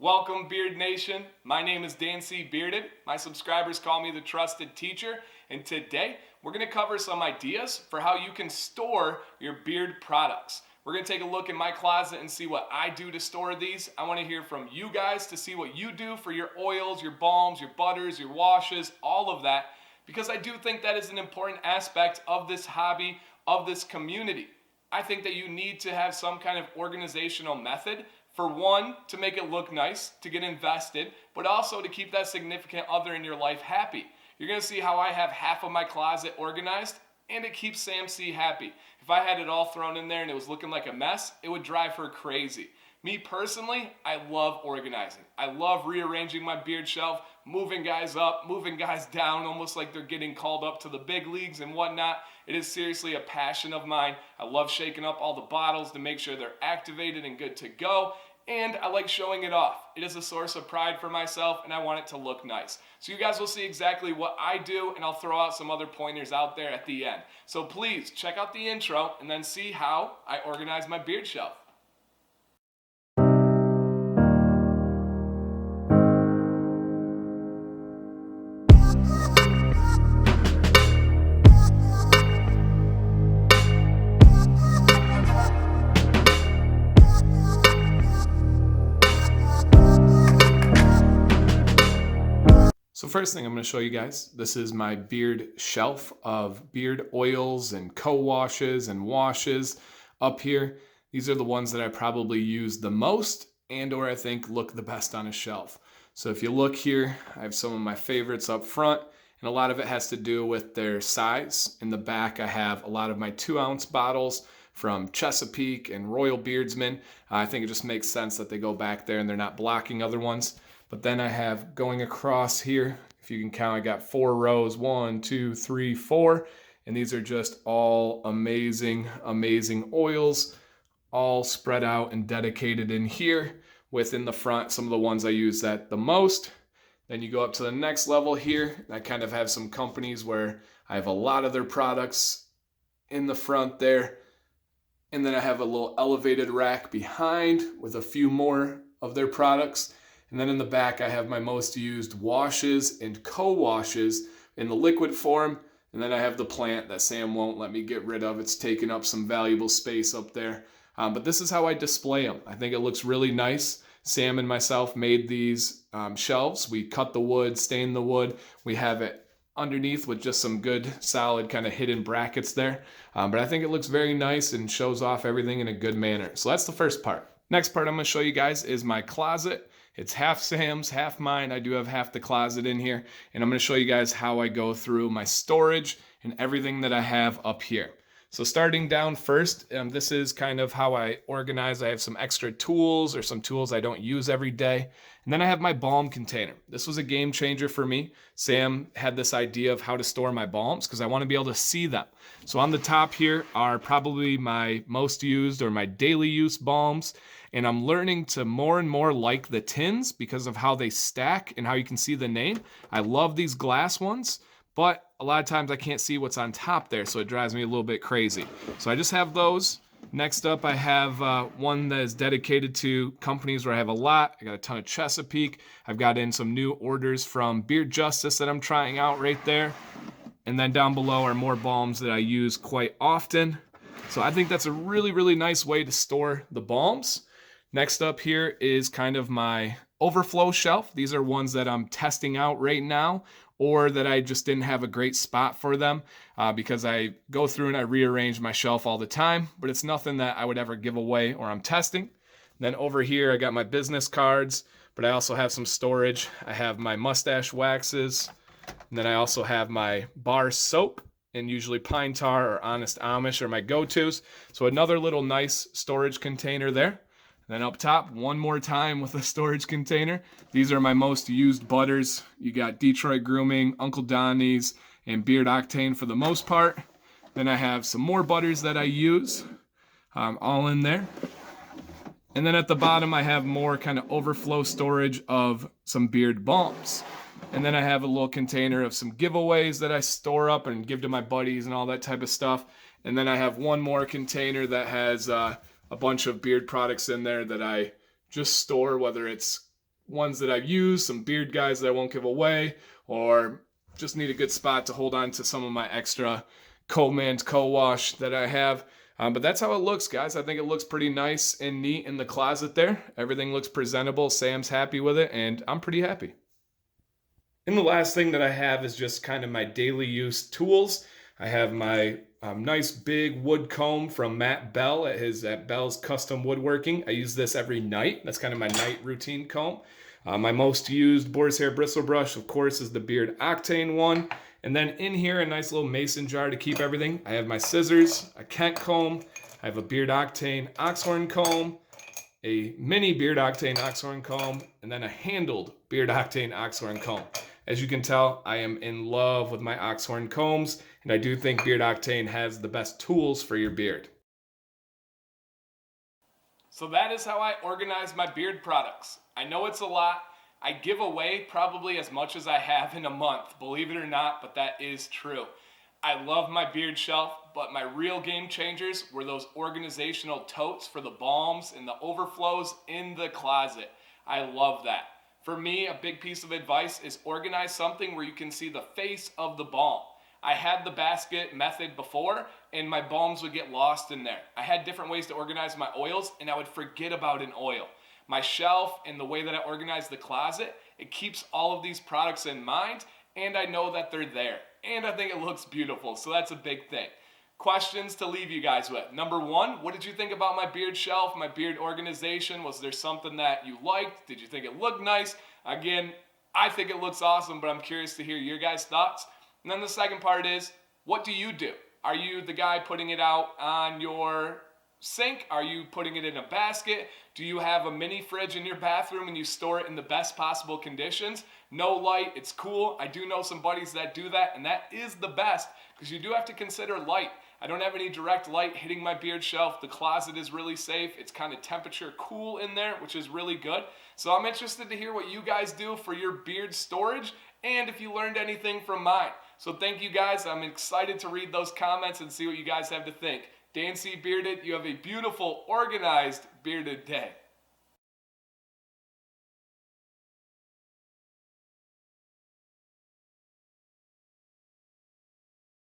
Welcome, Beard Nation. My name is DanCBearded. My subscribers call me the trusted teacher, and today we're going to cover some ideas for how you can store your beard products. We're going to take a look in my closet and see what I do to store these. I want to hear from you guys to see what you do for your oils, your balms, your butters, your washes, all of that, because I do think that is an important aspect of this hobby, of this community. I think that you need to have some kind of organizational method. For one, to make it look nice, to get invested, but also to keep that significant other in your life happy. You're going to see how I have half of my closet organized, and it keeps Sam C happy. If I had it all thrown in there and it was looking like a mess, it would drive her crazy. Me personally, I love organizing. I love rearranging my beard shelf, moving guys up, moving guys down, almost like they're getting called up to the big leagues and whatnot. It is seriously a passion of mine. I love shaking up all the bottles to make sure they're activated and good to go. And I like showing it off. It is a source of pride for myself, and I want it to look nice. So you guys will see exactly what I do, and I'll throw out some other pointers out there at the end. So please check out the intro and then see how I organize my beard shelf. So first thing I'm going to show you guys, this is my beard shelf of beard oils and co-washes and washes up here. These are the ones that I probably use the most and or I think look the best on a shelf. So if you look here, I have some of my favorites up front, and a lot of it has to do with their size. In the back, I have a lot of my 2-ounce bottles from Chesapeake and Royal Beardsman. I think it just makes sense that they go back there and they're not blocking other ones. But then I have going across here, if you can count, I got 4 rows, 1, 2, 3, 4. And these are just all amazing, amazing oils, all spread out and dedicated in here. Within the front, some of the ones I use that the most. Then you go up to the next level here. I kind of have some companies where I have a lot of their products in the front there. And then I have a little elevated rack behind with a few more of their products. And then in the back, I have my most used washes and co-washes in the liquid form. And then I have the plant that Sam won't let me get rid of. It's taking up some valuable space up there. But this is how I display them. I think it looks really nice. Sam and myself made these shelves. We cut the wood, stained the wood. We have it underneath with just some good, solid kind of hidden brackets there. But I think it looks very nice and shows off everything in a good manner. So that's the first part. Next part I'm going to show you guys is my closet. It's half Sam's, half mine. I do have half the closet in here. And I'm going to show you guys how I go through my storage and everything that I have up here. So starting down first, this is kind of how I organize. I have some extra tools or some tools I don't use every day. And then I have my balm container. This was a game changer for me. Sam had this idea of how to store my balms because I want to be able to see them. So on the top here are probably my most used or my daily use balms. And I'm learning to more and more like the tins because of how they stack and how you can see the name. I love these glass ones, but a lot of times I can't see what's on top there, so it drives me a little bit crazy. So I just have those. Next up, I have one that is dedicated to companies where I have a lot. I got a ton of Chesapeake. I've got in some new orders from Beard Justice that I'm trying out right there. And then down below are more balms that I use quite often. So I think that's a really, really nice way to store the balms. Next up here is kind of my overflow shelf. These are ones that I'm testing out right now, or that I just didn't have a great spot for them because I go through and I rearrange my shelf all the time, but it's nothing that I would ever give away or I'm testing. Then over here, I got my business cards, but I also have some storage. I have my mustache waxes, and then I also have my bar soap, and usually Pine Tar or Honest Amish are my go-tos. So another little nice storage container there. Then up top, one more time with a storage container. These are my most used butters. You got Detroit Grooming, Uncle Donnie's, and Beard Octane for the most part. Then I have some more butters that I use, all in there. And then at the bottom, I have more kind of overflow storage of some beard balms. And then I have a little container of some giveaways that I store up and give to my buddies and all that type of stuff. And then I have one more container that has a bunch of beard products in there that I just store, whether it's ones that I've used, some beard guys that I won't give away, or just need a good spot to hold on to some of my extra co-mint co-wash that I have. But that's how it looks, guys. I think it looks pretty nice and neat in the closet there. Everything looks presentable. Sam's happy with it, and I'm pretty happy. And the last thing that I have is just kind of my daily use tools. I have my nice big wood comb from Matt Bell at Bell's Custom Woodworking. I use this every night. That's kind of my night routine comb. My most used boar's hair bristle brush, of course, is the Beard Octane one. And then in here, a nice little mason jar to keep everything. I have my scissors, a Kent comb. I have a Beard Octane oxhorn comb, a mini Beard Octane oxhorn comb, and then a handled Beard Octane oxhorn comb. As you can tell, I am in love with my oxhorn combs, and I do think Beard Octane has the best tools for your beard. So that is how I organize my beard products. I know it's a lot. I give away probably as much as I have in a month, believe it or not, but that is true. I love my beard shelf, but my real game changers were those organizational totes for the balms and the overflows in the closet. I love that. For me, a big piece of advice is organize something where you can see the face of the balm. I had the basket method before, and my balms would get lost in there. I had different ways to organize my oils, and I would forget about an oil. My shelf and the way that I organize the closet, it keeps all of these products in mind, and I know that they're there. And I think it looks beautiful, so that's a big thing. Questions to leave you guys with. Number one, what did you think about my beard shelf, my beard organization? Was there something that you liked? Did you think it looked nice? Again, I think it looks awesome, but I'm curious to hear your guys' thoughts. And then the second part is, what do you do? Are you the guy putting it out on your sink? Are you putting it in a basket? Do you have a mini fridge in your bathroom and you store it in the best possible conditions? No light, it's cool. I do know some buddies that do that, and that is the best because you do have to consider light. I don't have any direct light hitting my beard shelf. The closet is really safe. It's kind of temperature cool in there, which is really good. So I'm interested to hear what you guys do for your beard storage and if you learned anything from mine. So thank you guys. I'm excited to read those comments and see what you guys have to think. DanCBearded, you have a beautiful, organized, bearded day.